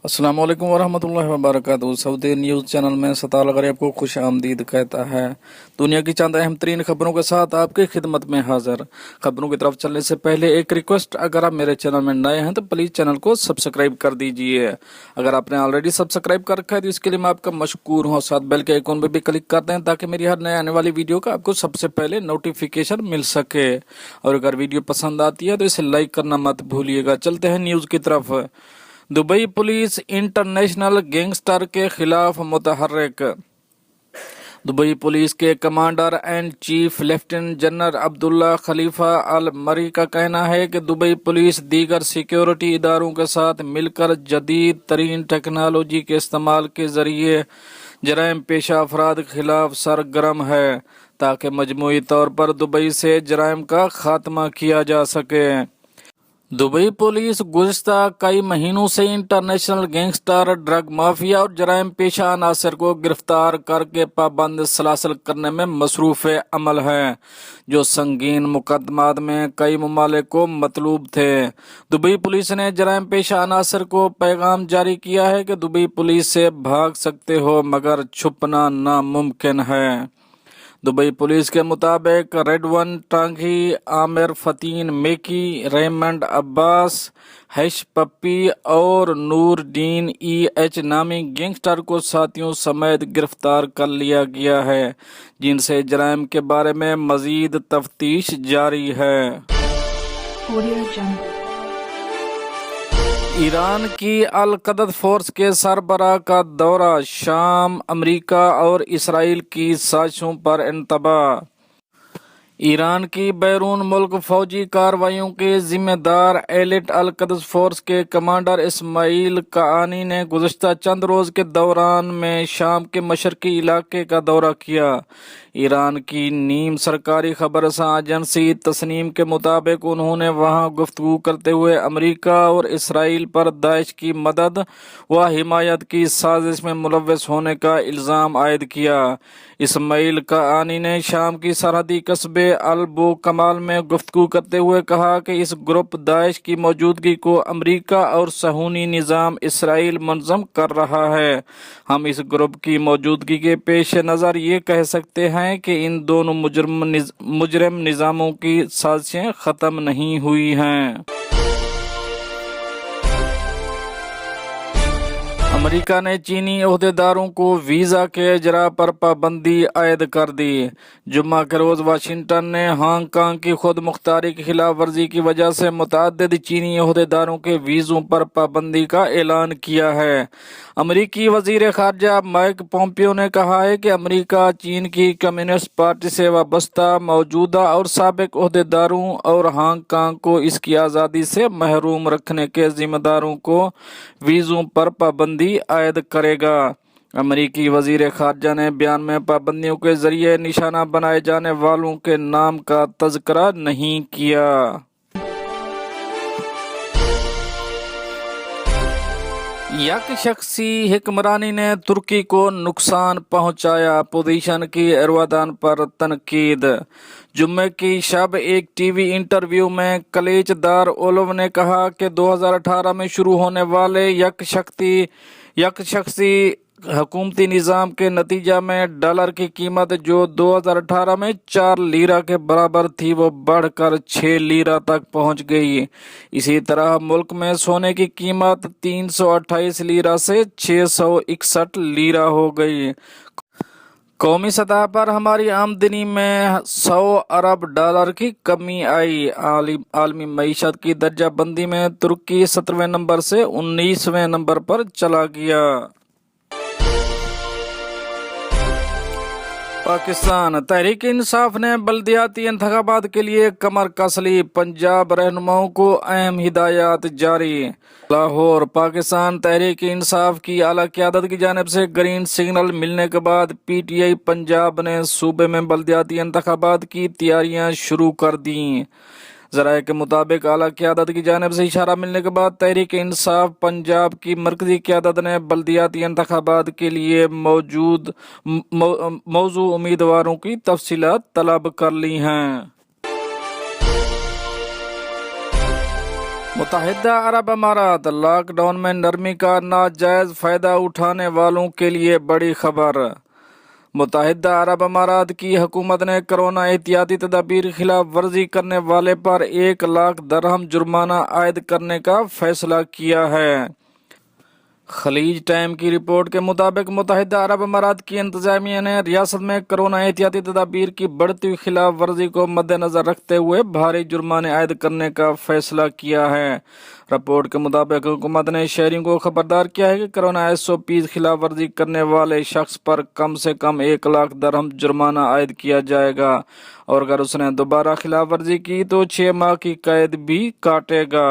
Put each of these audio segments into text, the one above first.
अस्सलाम वालेकुम वरहमतुल्लाहि वबरकातुहू। सऊदी न्यूज़ चैनल में सताल गरीब को खुश आमदीद कहता है। दुनिया की चंद अहम तरीन खबरों के साथ आपकी खिदमत में हाजिर। खबरों की तरफ चलने से पहले एक रिक्वेस्ट, अगर आप मेरे चैनल में नए हैं तो प्लीज़ चैनल को सब्सक्राइब कर दीजिए। अगर आपने ऑलरेडी सब्सक्राइब कर रखा है तो इसके लिए मैं आपका मशकूर हूँ। साथ बेल के आइकॉन पर भी क्लिक कर दें ताकि मेरी हर नए आने वाली वीडियो का आपको सबसे पहले नोटिफिकेशन मिल सके। और अगर वीडियो पसंद आती है तो इसे लाइक करना मत भूलिएगा। चलते हैं न्यूज़ की तरफ। दुबई पुलिस इंटरनेशनल गैंगस्टर के खिलाफ मुतहर्रिक। दुबई पुलिस के commander and chief lieutenant general Abdullah Khalifa Al Marri का कहना है कि दुबई पुलिस दीगर सिक्योरिटी इदारों के साथ मिलकर जदीद तरीन टेक्नोलॉजी के इस्तेमाल के जरिए जराइम पेशा अफराद के खिलाफ सरगर्म है ताकि मजमूई तौर पर दुबई से जराइम का खात्मा किया जा सके। दुबई पुलिस गुज़िश्ता कई महीनों से इंटरनेशनल गैंगस्टर, ड्रग माफिया और जराइम पेशा अनासर को गिरफ्तार करके पाबंद सलासल करने में मसरूफ़ अमल है, जो संगीन मुकदमात में कई ममालिक को मतलूब थे। दुबई पुलिस ने जराइम पेशा अनासर को पैगाम जारी किया है कि दुबई पुलिस से भाग सकते हो मगर छुपना नामुमकिन है। दुबई पुलिस के मुताबिक रेडवन टांगी, आमिर फतीन मेकी, रेमंड अब्बास, हैश पप्पी और नूरदीन EH नामी गैंगस्टर को साथियों समेत गिरफ्तार कर लिया गया है, जिनसे जराइम के बारे में मजीद तफ्तीश जारी है। ईरान की अल क़द्स फोर्स के सरबराह का दौरा, शाम, अमेरिका और इसराइल की साजिशों पर इंतबाह। ईरान की बैरून मुल्क फौजी कार्रवाइयों के जिम्मेदार एलिट अल क़द्स फोर्स के कमांडर इस्माइल कानी ने गुज़िश्ता चंद रोज़ के दौरान में शाम के मशरकी इलाके का दौरा किया। ईरान की नीम सरकारी खबरसां एजेंसी तस्नीम के मुताबिक उन्होंने वहां गुफ्तगू करते हुए अमेरिका और इसराइल पर दाइश की मदद व हिमायत की साजिश में मुलव्वस होने का इल्ज़ाम आयद किया। इस्माइल कानी ने शाम की सरहदी कस्बे अल बो कमाल में गुफ्तगू करते हुए कहा कि इस ग्रुप दाइश की मौजूदगी को अमेरिका और सहूनी निज़ाम इसराइल मुनज़्ज़म कर रहा है। हम इस ग्रुप की मौजूदगी के पेश नज़र ये कह सकते हैं कि इन दोनों मुजरिम निज़ामों की साजिशें ख़त्म नहीं हुई हैं। अमेरिका ने चीनी ओहदेदारों को वीज़ा के इजरा पर पाबंदी आयद कर दी। जुम्मा के रोज़ वाशिंगटन ने हांगकांग की खुद मुख्तारी की खिलाफ वर्जी की वजह से मुतअद्दिद चीनी ओहदेदारों के वीज़ों पर पाबंदी का ऐलान किया है। अमरीकी वज़ीर ख़ारजा माइक पोम्पियो ने कहा है कि अमेरिका चीन की कम्युनिस्ट पार्टी से वाबस्ता मौजूदा और साबिक ओहदेदारों और हांगकांग को इसकी आज़ादी से महरूम रखने के जिम्मेदारों को वीज़ों पर पाबंदी आयद करेगा। अमरीकी वज़ीर ख़ारजा ने बयान में पाबंदियों के जरिए निशाना बनाए जाने वालों के नाम का तज़किरा नहीं किया। एक शख्सी हिक्मरानी ने तुर्की को नुकसान पहुंचाया, अपोजिशन की एर्दोगान पर तनकीद। जुम्मे की शब एक टीवी इंटरव्यू में कलेच दारओलव ने कहा कि 2018 में शुरू होने वाले एक शख्सी हुकूमती निज़ाम के नतीजा में डॉलर की कीमत जो 2018 में 4 लीरा के बराबर थी वो बढ़कर 6 लीरा तक पहुंच गई। इसी तरह मुल्क में सोने की कीमत 328 लीरा से 661 लीरा हो गई। कौमी सतह पर हमारी आमदनी में 100 अरब डॉलर की कमी आई। आलमी मईशत की दर्जा बंदी में तुर्की 17वें नंबर से 19वें नंबर पर चला गया। पाकिस्तान तहरीक इंसाफ ने बल्दियाती इंतखाबात के लिए कमर कस ली, पंजाब रहनुमाओं को अहम हिदायत जारी। लाहौर, पाकिस्तान तहरीक इंसाफ की आला क़यादत की जानिब से ग्रीन सिग्नल मिलने के बाद PTI पंजाब ने सूबे में बल्दियाती इंतखाबात की तैयारियां शुरू कर दी। ज़राए के मुताबिक आला क़यादत की जानिब से इशारा मिलने के बाद तहरीक इंसाफ पंजाब की मरकजी क़यादत ने बल्दियाती इंतखाबात के लिए मौजू उम्मीदवारों की तफसीलात तलब कर ली हैं। متحدہ عرب امارات لاک ڈاؤن میں نرمی کا ناجائز فائدہ اٹھانے والوں کے لیے بڑی خبر۔ متحدہ عرب امارات کی حکومت نے کرونا احتیاطی تدابیر خلاف ورزی کرنے والے پر 1,00,000 درہم جرمانہ عائد کرنے کا فیصلہ کیا ہے۔ خلیج ٹائم کی رپورٹ کے مطابق متحدہ عرب امارات کی انتظامیہ نے ریاست میں کرونا احتیاطی تدابیر کی بڑھتی ہوئی خلاف ورزی کو مد نظر رکھتے ہوئے بھاری جرمانے عائد کرنے کا فیصلہ کیا ہے۔ رپورٹ کے مطابق حکومت نے شہریوں کو خبردار کیا ہے کہ کرونا SOPs خلاف ورزی کرنے والے شخص پر کم سے کم 1,00,000 درہم جرمانہ عائد کیا جائے گا، اور اگر اس نے دوبارہ خلاف ورزی کی تو 6 ماہ کی قید بھی کاٹے گا۔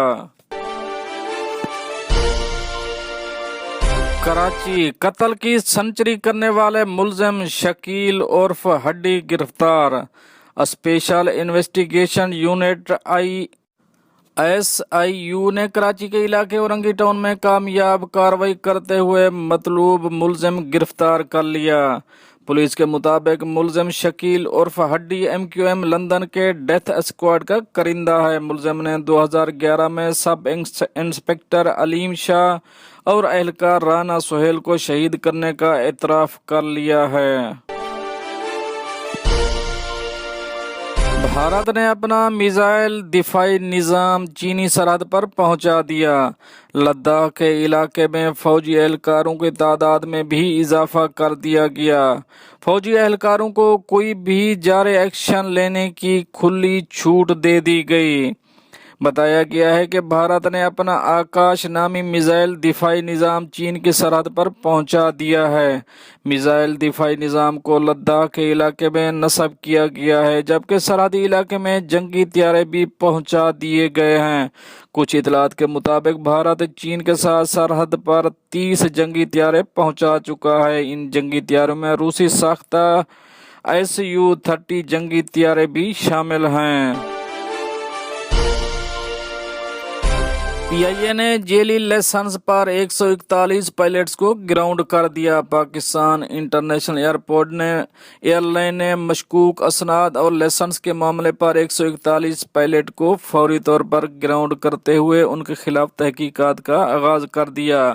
کراچی قتل کی سنچری کرنے والے ملزم شکیل عرف ہڈی گرفتار۔ اسپیشل انویسٹیگیشن یونٹ SIU نے کراچی کے علاقے اورنگی ٹاؤن میں کامیاب کارروائی کرتے ہوئے مطلوب ملزم گرفتار کر لیا۔ پولیس کے مطابق ملزم شکیل عرف ہڈی MQM لندن کے ڈیتھ اسکواڈ کا کرندہ ہے۔ ملزم نے 2011 میں سب انسپکٹر علیم شاہ اور اہلکار رانا سہیل کو شہید کرنے کا اعتراف کر لیا ہے۔ بھارت نے اپنا میزائل دفاعی نظام چینی سرحد پر پہنچا دیا۔ لداخ کے علاقے میں فوجی اہلکاروں کی تعداد میں بھی اضافہ کر دیا گیا۔ فوجی اہلکاروں کو کوئی بھی جاری ایکشن لینے کی کھلی چھوٹ دے دی گئی۔ بتایا گیا ہے کہ بھارت نے اپنا آکاش نامی میزائل دفاعی نظام چین کی سرحد پر پہنچا دیا ہے۔ میزائل دفاعی نظام کو لداخ کے علاقے میں نصب کیا گیا ہے، جبکہ سرحدی علاقے میں جنگی طیارے بھی پہنچا دیے گئے ہیں۔ کچھ اطلاعات کے مطابق بھارت چین کے ساتھ سرحد پر 30 جنگی طیارے پہنچا چکا ہے۔ ان جنگی طیاروں میں روسی ساختہ Su-30 جنگی طیارے بھی شامل ہیں۔ PIA نے جیلی لائسنس پر 141 پائلٹس کو گراؤنڈ کر دیا۔ پاکستان انٹرنیشنل ایئر لائن نے مشکوک اسناد اور لائسنس کے معاملے پر 141 پائلٹ کو فوری طور پر گراؤنڈ کرتے ہوئے ان کے خلاف تحقیقات کا آغاز کر دیا۔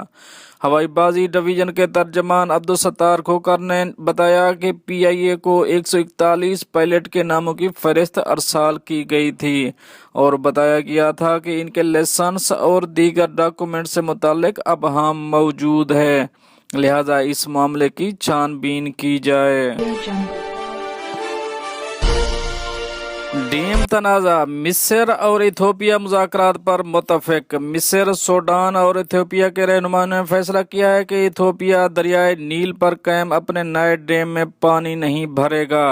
ہوائی بازی ڈویژن کے ترجمان عبدالستار کھوکھر نے بتایا کہ PIA کو 141 پائلٹ کے ناموں کی فہرست ارسال کی گئی تھی، اور بتایا گیا تھا کہ ان کے لائسنس اور دیگر ڈاکومنٹ سے متعلق ابہام موجود ہے، لہذا اس معاملے کی چھان بین کی جائے۔ ڈیم تنازع مصر اور ایتھوپیا مذاکرات پر متفق۔ مصر، سوڈان اور ایتھوپیا کے رہنماؤں نے فیصلہ کیا ہے کہ ایتھوپیا دریائے نیل پر قائم اپنے نئے ڈیم میں پانی نہیں بھرے گا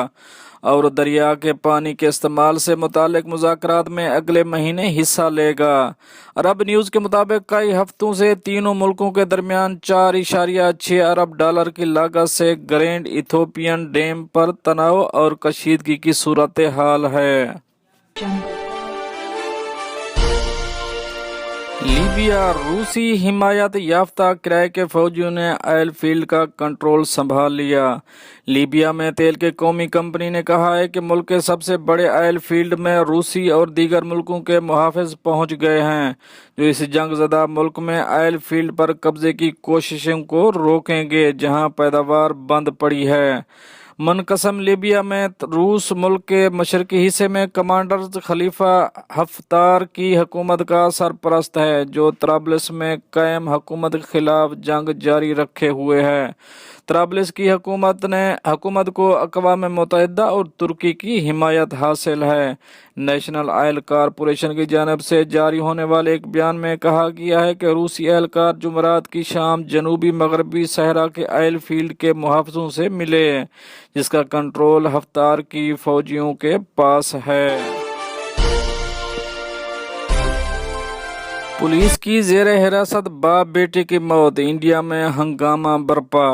اور دریا کے پانی کے استعمال سے متعلق مذاکرات میں اگلے مہینے حصہ لے گا۔ عرب نیوز کے مطابق کئی ہفتوں سے تینوں ملکوں کے درمیان 4.6 ارب ڈالر کی لاگت سے گرینڈ ایتھوپین ڈیم پر تناؤ اور کشیدگی کی صورتحال ہے۔ لیبیا روسی حمایت یافتہ کرائے کے فوجیوں نے آئل فیلڈ کا کنٹرول سنبھال لیا۔ لیبیا میں تیل کی قومی کمپنی نے کہا ہے کہ ملک کے سب سے بڑے آئل فیلڈ میں روسی اور دیگر ملکوں کے محافظ پہنچ گئے ہیں، جو اس جنگ زدہ ملک میں آئل فیلڈ پر قبضے کی کوششوں کو روکیں گے جہاں پیداوار بند پڑی ہے۔ منقسم لیبیا میں روس ملک کے مشرقی حصے میں کمانڈر خلیفہ حفتار کی حکومت کا سرپرست ہے، جو طرابلس میں قائم حکومت کے خلاف جنگ جاری رکھے ہوئے ہے۔ طرابلس کی حکومت کو اقوام متحدہ اور ترکی کی حمایت حاصل ہے۔ نیشنل آئل کارپوریشن کی جانب سے جاری ہونے والے ایک بیان میں کہا گیا ہے کہ روسی اہلکار جمعرات کی شام جنوبی مغربی صحرا کے آئل فیلڈ کے محافظوں سے ملے، جس کا کنٹرول حفتار کی فوجیوں کے پاس ہے۔ پولیس کی زیر حراست باپ بیٹے کی موت، انڈیا میں ہنگامہ برپا۔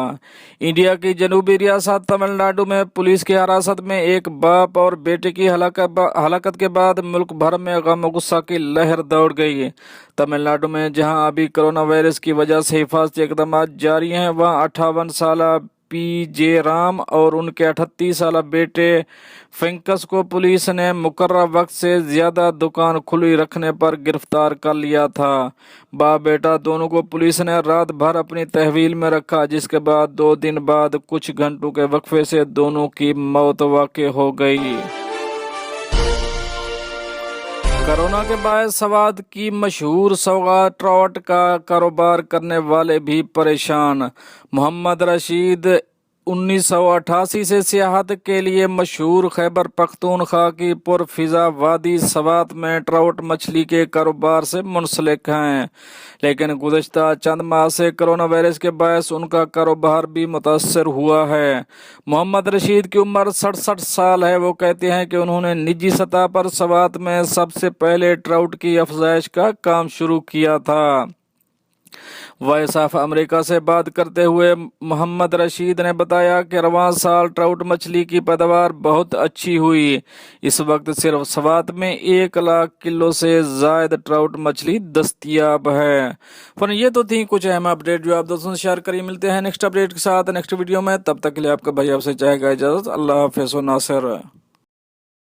انڈیا کی جنوبی ریاست تمل ناڈو میں پولیس کی حراست میں ایک باپ اور بیٹے کی ہلاکت کے بعد ملک بھر میں غم و غصہ کی لہر دوڑ گئی۔ تمل ناڈو میں جہاں ابھی کرونا وائرس کی وجہ سے حفاظتی اقدامات جاری ہیں، وہاں 58 سالہ पी.जे. राम और उनके 38 साल बेटे फिंकस को पुलिस ने मुकर्रर वक्त से ज्यादा दुकान खुली रखने पर गिरफ्तार कर लिया था। बाप बेटा दोनों को पुलिस ने रात भर अपनी तहवील में रखा, जिसके बाद 2 दिन बाद कुछ घंटों के वक्फे से दोनों की मौत वाक़ई हो गई। कोरोना के बाद सवात की मशहूर सौगात ट्राउट का कारोबार करने वाले भी परेशान। मोहम्मद रशीद 1988 से सियाहत के लिए मशहूर खैबर पख्तूनख्वा की पुरफिजा वादी सवात में ट्राउट मछली के कारोबार से मुंसलिक हैं, लेकिन गुज़श्ता चंद माह से कोरोना वायरस के बायस उनका कारोबार भी मुतासर हुआ है। मोहम्मद रशीद की उम्र 67 साल है। वो कहते हैं कि उन्होंने निजी सतह पर सवात में सबसे पहले ट्राउट की अफजाइश का काम शुरू किया था। वॉइस ऑफ अमेरिका से बात करते हुए मोहम्मद रशीद ने बताया कि रवां साल ट्राउट मछली की पैदावार बहुत अच्छी हुई। इस वक्त सिर्फ सवात में 1 लाख किलो से जायद ट्राउट मछली दस्तयाब है। पर ये तो थी कुछ अहम अपडेट जो आप दोस्तों से शेयर करिए। मिलते हैं नेक्स्ट अपडेट के साथ नेक्स्ट वीडियो में। तब तक के लिए आपका भाई आपसे चाहेगा इजाजत। अल्लाह हाफिज़। नासिर।